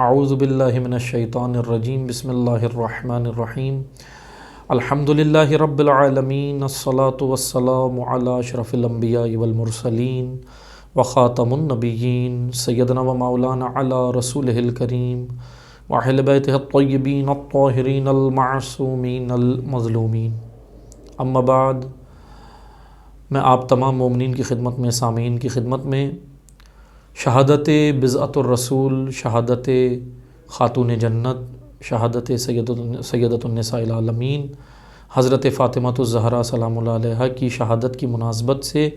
اعوذ باللہ من الشیطان الرجیم بسم اللہ الرحمن الرحیم الحمدللہ رب العالمین الصلاة والسلام علی اشرف الانبیاء والمرسلین وخاتم النبیین سیدنا و مولانا علی رسولہ الکریم واہل بیتہ الطیبین الطاہرین المعصومین المظلومین. اما بعد، میں آپ تمام مومنین کی خدمت میں، سامعین کی خدمت میں شہادت بضعۃ الرسول، شہادت خاتون جنت، شہادت سیدۃ النساء العالمین حضرت فاطمہ الزہرا سلام اللہ علیہا کی شہادت کی مناسبت سے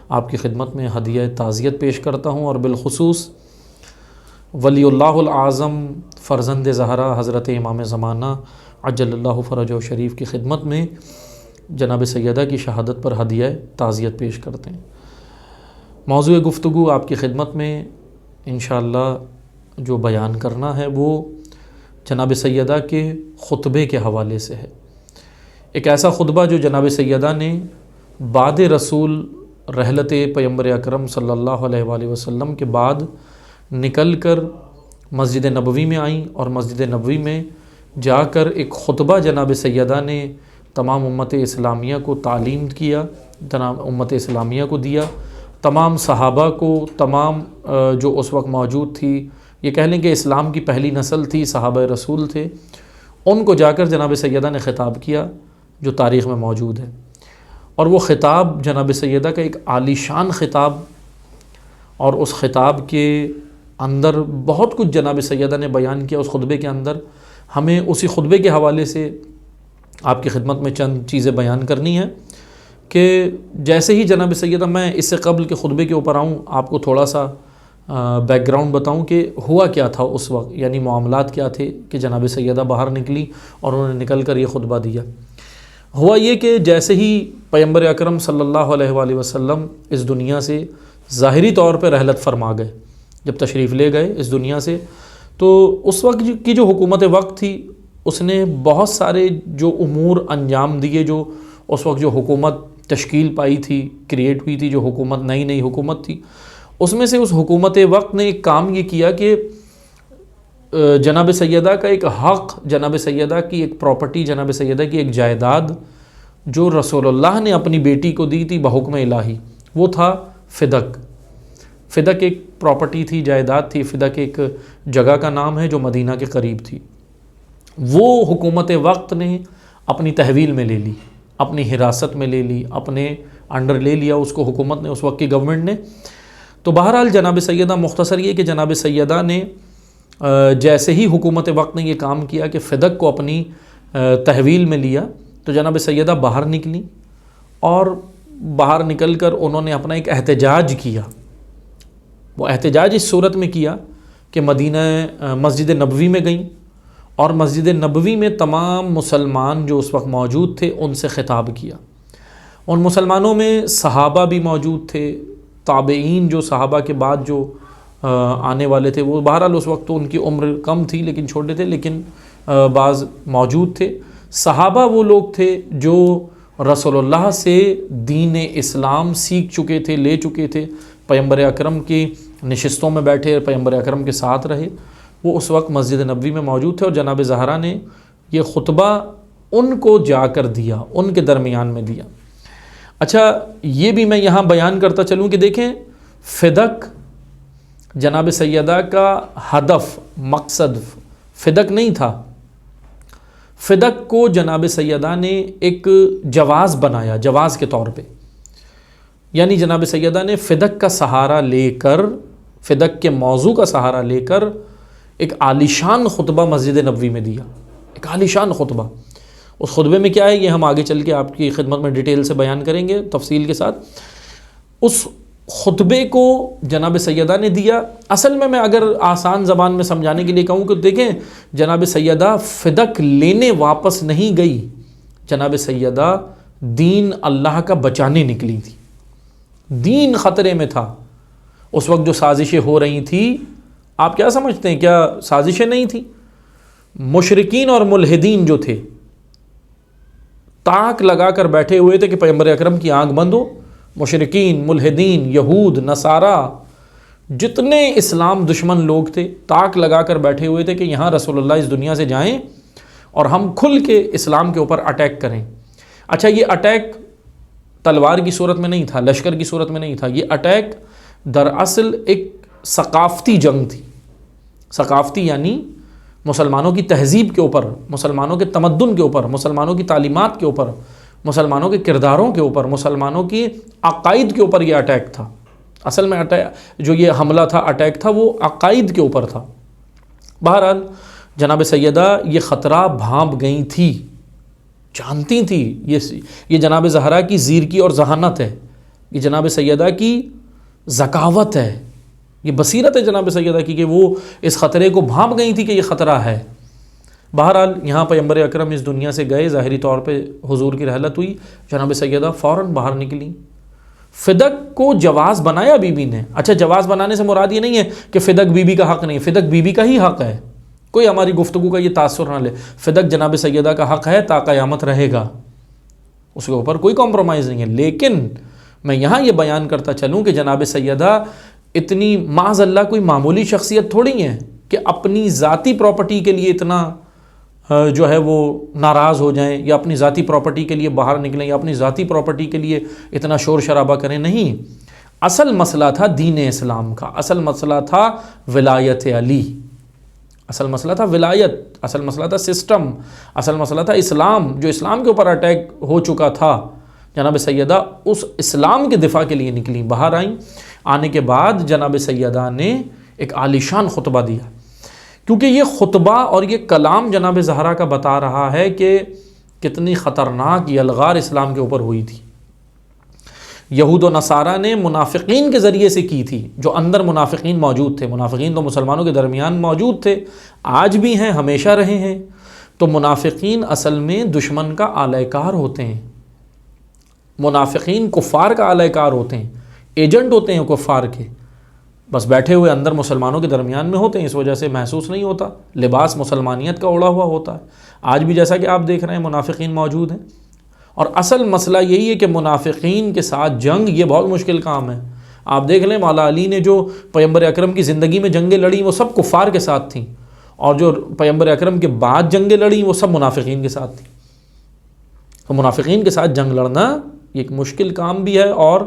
آپ کی خدمت میں ہدیہ تعزیت پیش کرتا ہوں، اور بالخصوص ولی اللہ الاعظم فرزند زہرا حضرت امام زمانہ عجل اللہ فرجہ شریف کی خدمت میں جناب سیدہ کی شہادت پر ہدیہ تعزیت پیش کرتے ہیں. موضوع گفتگو آپ کی خدمت میں انشاءاللہ جو بیان کرنا ہے وہ جناب سیدہ کے خطبے کے حوالے سے ہے. ایک ایسا خطبہ جو جناب سیدہ نے بعد رسول رحلت پیغمبر اکرم صلی اللہ علیہ وآلہ وسلم کے بعد نکل کر مسجد نبوی میں آئیں، اور مسجد نبوی میں جا کر ایک خطبہ جناب سیدہ نے تمام امت اسلامیہ کو تعلیم کیا، تمام امت اسلامیہ کو دیا، تمام صحابہ کو، تمام جو اس وقت موجود تھی، یہ کہہ لیں کہ اسلام کی پہلی نسل تھی، صحابہ رسول تھے، ان کو جا کر جناب سیدہ نے خطاب کیا جو تاریخ میں موجود ہے. اور وہ خطاب جناب سیدہ کا ایک عالی شان خطاب، اور اس خطاب کے اندر بہت کچھ جناب سیدہ نے بیان کیا. اس خطبے کے اندر ہمیں اسی خطبے کے حوالے سے آپ کی خدمت میں چند چیزیں بیان کرنی ہیں کہ جیسے ہی جناب سیدہ، میں اس سے قبل کے خطبے کے اوپر آؤں، آپ کو تھوڑا سا بیک گراؤنڈ بتاؤں کہ ہوا کیا تھا اس وقت، یعنی معاملات کیا تھے کہ جناب سیدہ باہر نکلی اور انہوں نے نکل کر یہ خطبہ دیا. ہوا یہ کہ جیسے ہی پیغمبر اکرم صلی اللہ علیہ وآلہ وسلم اس دنیا سے ظاہری طور پہ رحلت فرما گئے، جب تشریف لے گئے اس دنیا سے، تو اس وقت کی جو حکومت وقت تھی اس نے بہت سارے جو امور انجام دیے. جو اس وقت جو حکومت تشکیل پائی تھی، کریٹ ہوئی تھی، جو حکومت نئی حکومت تھی، اس میں سے اس حکومت وقت نے ایک کام یہ کیا کہ جناب سیدہ کا ایک حق، جناب سیدہ کی ایک پراپرٹی، جناب سیدہ کی ایک جائیداد جو رسول اللہ نے اپنی بیٹی کو دی تھی بحکم الہی، وہ تھا فدق. فدق ایک پراپرٹی تھی، جائیداد تھی. فدق ایک جگہ کا نام ہے جو مدینہ کے قریب تھی. وہ حکومت وقت نے اپنی تحویل میں لے لی، اپنی حراست میں لے لی، اپنے انڈر لے لیا اس کو حکومت نے، اس وقت کی گورنمنٹ نے. تو بہرحال جناب سیدہ، مختصر یہ کہ جناب سیدہ نے جیسے ہی حکومت وقت نے یہ کام کیا کہ فدق کو اپنی تحویل میں لیا، تو جناب سیدہ باہر نکلی، اور باہر نکل کر انہوں نے اپنا ایک احتجاج کیا. وہ احتجاج اس صورت میں کیا کہ مدینہ مسجد نبوی میں گئیں، اور مسجد نبوی میں تمام مسلمان جو اس وقت موجود تھے ان سے خطاب کیا. ان مسلمانوں میں صحابہ بھی موجود تھے، تابعین جو صحابہ کے بعد جو آنے والے تھے، وہ بہرحال اس وقت تو ان کی عمر کم تھی لیکن چھوٹے تھے، لیکن بعض موجود تھے. صحابہ وہ لوگ تھے جو رسول اللہ سے دین اسلام سیکھ چکے تھے، لے چکے تھے، پیغمبر اکرم کی نشستوں میں بیٹھے، پیغمبر اکرم کے ساتھ رہے. وہ اس وقت مسجد نبوی میں موجود تھے، اور جناب زہرا نے یہ خطبہ ان کو جا کر دیا، ان کے درمیان میں دیا. اچھا، یہ بھی میں یہاں بیان کرتا چلوں کہ دیکھیں، فدق جناب سیدہ کا ہدف، مقصد فدق نہیں تھا. فدق کو جناب سیدہ نے ایک جواز بنایا، جواز کے طور پہ. یعنی جناب سیدہ نے فدق کا سہارا لے کر، فدق کے موضوع کا سہارا لے کر ایک عالیشان خطبہ مسجد نبوی میں دیا، ایک عالیشان خطبہ. اس خطبے میں کیا ہے یہ ہم آگے چل کے آپ کی خدمت میں ڈیٹیل سے بیان کریں گے، تفصیل کے ساتھ. اس خطبے کو جناب سیدہ نے دیا. اصل میں اگر آسان زبان میں سمجھانے کے لیے کہوں کہ دیکھیں، جناب سیدہ فدق لینے واپس نہیں گئی، جناب سیدہ دین اللہ کا بچانے نکلی تھی. دین خطرے میں تھا. اس وقت جو سازشیں ہو رہی تھیں، آپ کیا سمجھتے ہیں، کیا سازشیں نہیں تھیں؟ مشرکین اور ملحدین جو تھے تاک لگا کر بیٹھے ہوئے تھے کہ پیغمبر اکرم کی آنکھ بند ہو. مشرکین، ملحدین، یہود، نصارہ جتنے اسلام دشمن لوگ تھے تاک لگا کر بیٹھے ہوئے تھے کہ یہاں رسول اللہ اس دنیا سے جائیں اور ہم کھل کے اسلام کے اوپر اٹیک کریں۔ اچھا، یہ اٹیک تلوار کی صورت میں نہیں تھا، لشکر کی صورت میں نہیں تھا، یہ اٹیک دراصل ایک ثقافتی جنگ تھی۔ ثقافتی یعنی مسلمانوں کی تہذیب کے اوپر، مسلمانوں کے تمدن کے اوپر، مسلمانوں کی تعلیمات کے اوپر، مسلمانوں کے کرداروں کے اوپر، مسلمانوں کی عقائد کے اوپر یہ اٹیک تھا۔ اصل میں جو یہ حملہ تھا، اٹیک تھا، وہ عقائد کے اوپر تھا۔ بہرحال جناب سیدہ یہ خطرہ بھانپ گئی تھی، جانتی تھی، یہ جناب زہرا کی زیرکی اور ذہانت ہے، یہ جناب سیدہ کی ذکاوت ہے، یہ بصیرت ہے جناب سیدہ کی کہ وہ اس خطرے کو بھانپ گئی تھی کہ یہ خطرہ ہے۔ بہرحال یہاں پیغمبر اکرم اس دنیا سے گئے، ظاہری طور پہ حضور کی رحلت ہوئی، جناب سیدہ فوراً باہر نکلی۔ فدق کو جواز بنایا بی بی نے۔ اچھا، جواز بنانے سے مراد یہ نہیں ہے کہ فدق بی بی کا حق نہیں، فدق بی بی کا ہی حق ہے، کوئی ہماری گفتگو کا یہ تاثر نہ لے۔ فدق جناب سیدہ کا حق ہے، تا قیامت رہے گا، اس کے اوپر کوئی کمپرومائز نہیں ہے۔ لیکن میں یہاں یہ بیان کرتا چلوں کہ جناب سیدہ اتنی معاذ اللہ کوئی معمولی شخصیت تھوڑی ہے کہ اپنی ذاتی پراپرٹی کے لیے اتنا جو ہے وہ ناراض ہو جائیں، یا اپنی ذاتی پراپرٹی کے لیے باہر نکلیں، یا اپنی ذاتی پراپرٹی کے لیے اتنا شور شرابہ کریں۔ نہیں، اصل مسئلہ تھا دین اسلام کا، اصل مسئلہ تھا ولایت علی، اصل مسئلہ تھا ولایت، اصل مسئلہ تھا سسٹم، اصل مسئلہ تھا اسلام، جو اسلام کے اوپر اٹیک ہو چکا تھا۔ جناب سیدہ اس اسلام کے دفاع کے لیے نکلیں، باہر آئیں۔ آنے کے بعد جناب سیدہ نے ایک عالیشان خطبہ دیا، کیونکہ یہ خطبہ اور یہ کلام جناب زہرا کا بتا رہا ہے کہ کتنی خطرناک یلغار اسلام کے اوپر ہوئی تھی۔ یہود و نصارہ نے منافقین کے ذریعے سے کی تھی، جو اندر منافقین موجود تھے، منافقین تو مسلمانوں کے درمیان موجود تھے، آج بھی ہیں، ہمیشہ رہے ہیں۔ تو منافقین اصل میں دشمن کا اعلی کار ہوتے ہیں، منافقین کفار کا اعلی کار ہوتے ہیں، ایجنٹ ہوتے ہیں کفار کے، بس بیٹھے ہوئے اندر مسلمانوں کے درمیان میں ہوتے ہیں، اس وجہ سے محسوس نہیں ہوتا، لباس مسلمانیت کا اوڑھا ہوا ہوتا ہے۔ آج بھی جیسا کہ آپ دیکھ رہے ہیں منافقین موجود ہیں، اور اصل مسئلہ یہی ہے کہ منافقین کے ساتھ جنگ یہ بہت مشکل کام ہے۔ آپ دیکھ لیں مولا علی نے جو پیغمبر اکرم کی زندگی میں جنگیں لڑیں وہ سب کفار کے ساتھ تھیں، اور جو پیغمبر اکرم کے بعد جنگیں لڑیں وہ سب منافقین کے ساتھ تھیں۔ تو منافقین کے ساتھ جنگ لڑنا یہ ایک مشکل کام بھی ہے، اور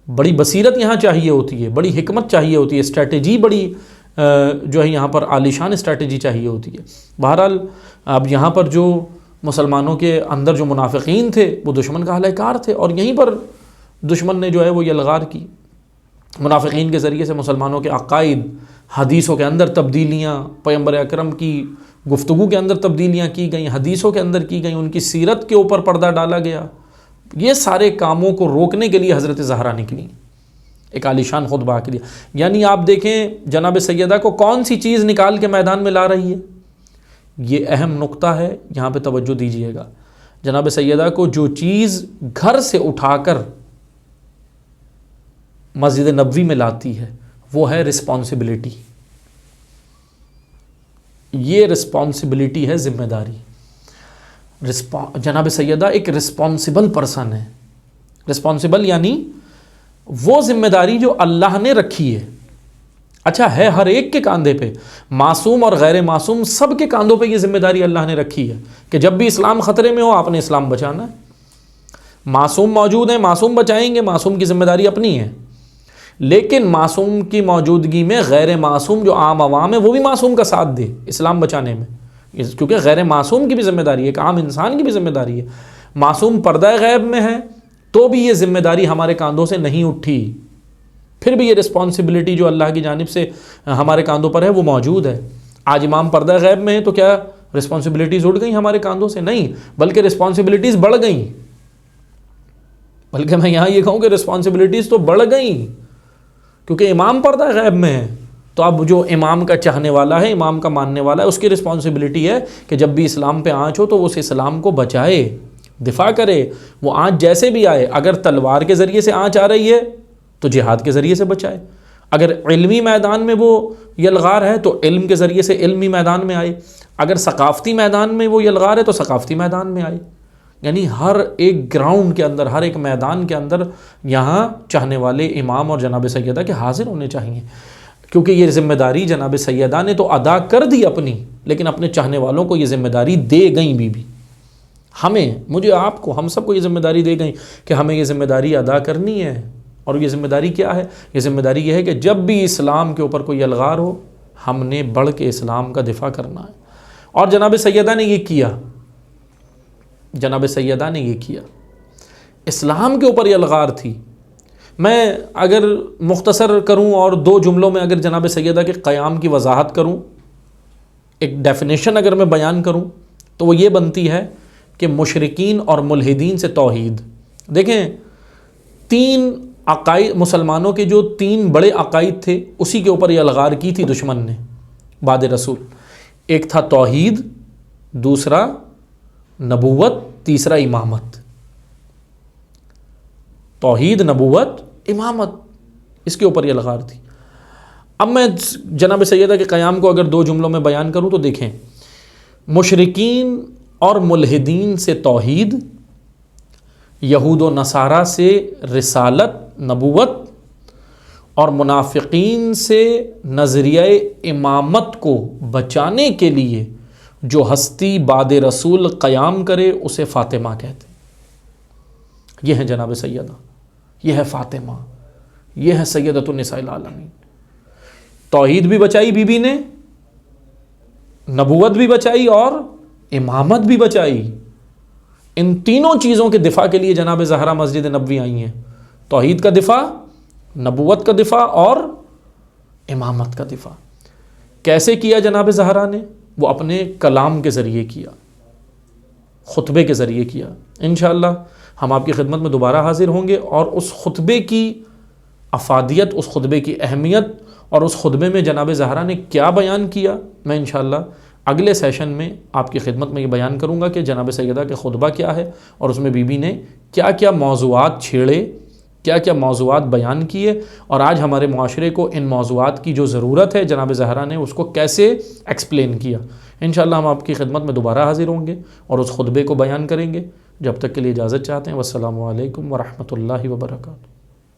بڑی بصیرت یہاں چاہیے ہوتی ہے، بڑی حکمت چاہیے ہوتی ہے، اسٹریٹجی بڑی جو ہے یہاں پر عالیشان اسٹریٹجی چاہیے ہوتی ہے۔ بہرحال اب یہاں پر جو مسلمانوں کے اندر جو منافقین تھے وہ دشمن کا اہل کار تھے، اور یہیں پر دشمن نے جو ہے وہ یلغار کی۔ منافقین کے ذریعے سے مسلمانوں کے عقائد، حدیثوں کے اندر تبدیلیاں، پیغمبر اکرم کی گفتگو کے اندر تبدیلیاں کی گئیں، حدیثوں کے اندر کی گئیں، ان کی سیرت کے اوپر پردہ ڈالا گیا۔ یہ سارے کاموں کو روکنے کے لیے حضرت زہرا نکلی، ایک عالیشان خطبہ کے لیے۔ یعنی آپ دیکھیں جناب سیدہ کو کون سی چیز نکال کے میدان میں لا رہی ہے، یہ اہم نقطہ ہے، یہاں پہ توجہ دیجئے گا۔ جناب سیدہ کو جو چیز گھر سے اٹھا کر مسجد نبوی میں لاتی ہے وہ ہے رسپانسبلٹی، یہ رسپانسبلٹی ہے، ذمہ داری۔ جناب سیدہ ایک رسپانسبل پرسن ہے، رسپانسبل یعنی وہ ذمہ داری جو اللہ نے رکھی ہے۔ اچھا ہے ہر ایک کے کاندھے پہ، معصوم اور غیر معصوم سب کے کاندھوں پہ یہ ذمہ داری اللہ نے رکھی ہے کہ جب بھی اسلام خطرے میں ہو آپ نے اسلام بچانا ہے۔ معصوم موجود ہیں، معصوم بچائیں گے، معصوم کی ذمہ داری اپنی ہے، لیکن معصوم کی موجودگی میں غیر معصوم جو عام عوام ہے وہ بھی معصوم کا ساتھ دے اسلام بچانے میں، کیونکہ غیر معصوم کی بھی ذمہ داری ہے، ایک عام انسان کی بھی ذمہ داری ہے۔ معصوم پردہ غیب میں ہے تو بھی یہ ذمہ داری ہمارے کاندھوں سے نہیں اٹھی، پھر بھی یہ رسپانسبلٹی جو اللہ کی جانب سے ہمارے کاندھوں پر ہے وہ موجود ہے۔ آج امام پردہ غیب میں ہے تو کیا رسپانسبلٹیز اٹھ گئیں ہمارے کاندھوں سے؟ نہیں، بلکہ رسپانسبلٹیز بڑھ گئیں، بلکہ میں یہاں یہ کہوں کہ رسپانسبلٹیز تو بڑھ گئیں، کیونکہ امام پردہ غیب میں ہے تو اب جو امام کا چاہنے والا ہے، امام کا ماننے والا ہے، اس کی رسپانسبلٹی ہے کہ جب بھی اسلام پہ آنچ ہو تو وہ اس اسلام کو بچائے، دفاع کرے۔ وہ آنچ جیسے بھی آئے، اگر تلوار کے ذریعے سے آنچ آ رہی ہے تو جہاد کے ذریعے سے بچائے، اگر علمی میدان میں وہ یلغار ہے تو علم کے ذریعے سے علمی میدان میں آئے، اگر ثقافتی میدان میں وہ یلغار ہے تو ثقافتی میدان میں آئے۔ یعنی ہر ایک گراؤنڈ کے اندر، ہر ایک میدان کے اندر یہاں چاہنے والے امام اور جناب سیدہ کے حاضر ہونے چاہیے۔ کیونکہ یہ ذمہ داری جناب سیدہ نے تو ادا کر دی اپنی، لیکن اپنے چاہنے والوں کو یہ ذمہ داری دے گئیں بی بی. ہمیں، مجھے، آپ کو، ہم سب کو یہ ذمہ داری دے گئیں کہ ہمیں یہ ذمہ داری ادا کرنی ہے. اور یہ ذمہ داری کیا ہے؟ یہ ذمہ داری یہ ہے کہ جب بھی اسلام کے اوپر کوئی الغار ہو، ہم نے بڑھ کے اسلام کا دفاع کرنا ہے. اور جناب سیدہ نے یہ کیا، جناب سیدہ نے یہ کیا. اسلام کے اوپر یہ الغار تھی. میں اگر مختصر کروں اور 2 جملوں میں اگر جناب سیدہ کے قیام کی وضاحت کروں، ایک ڈیفینیشن اگر میں بیان کروں، تو وہ یہ بنتی ہے کہ مشرکین اور ملحدین سے توحید. دیکھیں، 3 عقائد، مسلمانوں کے جو 3 بڑے عقائد تھے، اسی کے اوپر یہ الغار کی تھی دشمن نے بعد رسول. ایک تھا توحید، دوسرا نبوت، تیسرا امامت. توحید، نبوت، امامت، اس کے اوپر یہ الغار تھی. اب میں جناب سیدہ کے قیام کو اگر 2 جملوں میں بیان کروں تو دیکھیں، مشرکین اور ملحدین سے توحید، یہود و نصارہ سے رسالت، نبوت، اور منافقین سے نظریہ امامت کو بچانے کے لیے جو ہستی بعد رسول قیام کرے اسے فاطمہ کہتے ہیں. یہ ہے جناب سیدہ، یہ ہے فاطمہ، یہ ہے سیدۃ النساء العالمین. توحید بھی بچائی بی بی نے، نبوت بھی بچائی اور امامت بھی بچائی. ان تینوں چیزوں کے دفاع کے لیے جناب زہرا مسجد نبوی آئی ہیں. توحید کا دفاع، نبوت کا دفاع اور امامت کا دفاع. کیسے کیا جناب زہرا نے؟ وہ اپنے کلام کے ذریعے کیا، خطبے کے ذریعے کیا. انشاءاللہ ہم آپ کی خدمت میں دوبارہ حاضر ہوں گے، اور اس خطبے کی افادیت، اس خطبے کی اہمیت، اور اس خطبے میں جناب زہرا نے کیا بیان کیا، میں انشاءاللہ اگلے سیشن میں آپ کی خدمت میں یہ بیان کروں گا کہ جناب سیدہ کے خطبہ کیا ہے، اور اس میں بی بی نے کیا کیا موضوعات چھیڑے، کیا کیا موضوعات بیان کیے، اور آج ہمارے معاشرے کو ان موضوعات کی جو ضرورت ہے جناب زہرا نے اس کو کیسے ایکسپلین کیا. انشاءاللہ ہم آپ کی خدمت میں دوبارہ حاضر ہوں گے اور اس خطبے کو بیان کریں گے. جب تک کے لیے اجازت چاہتے ہیں. والسلام علیکم ورحمۃ اللہ وبرکاتہ.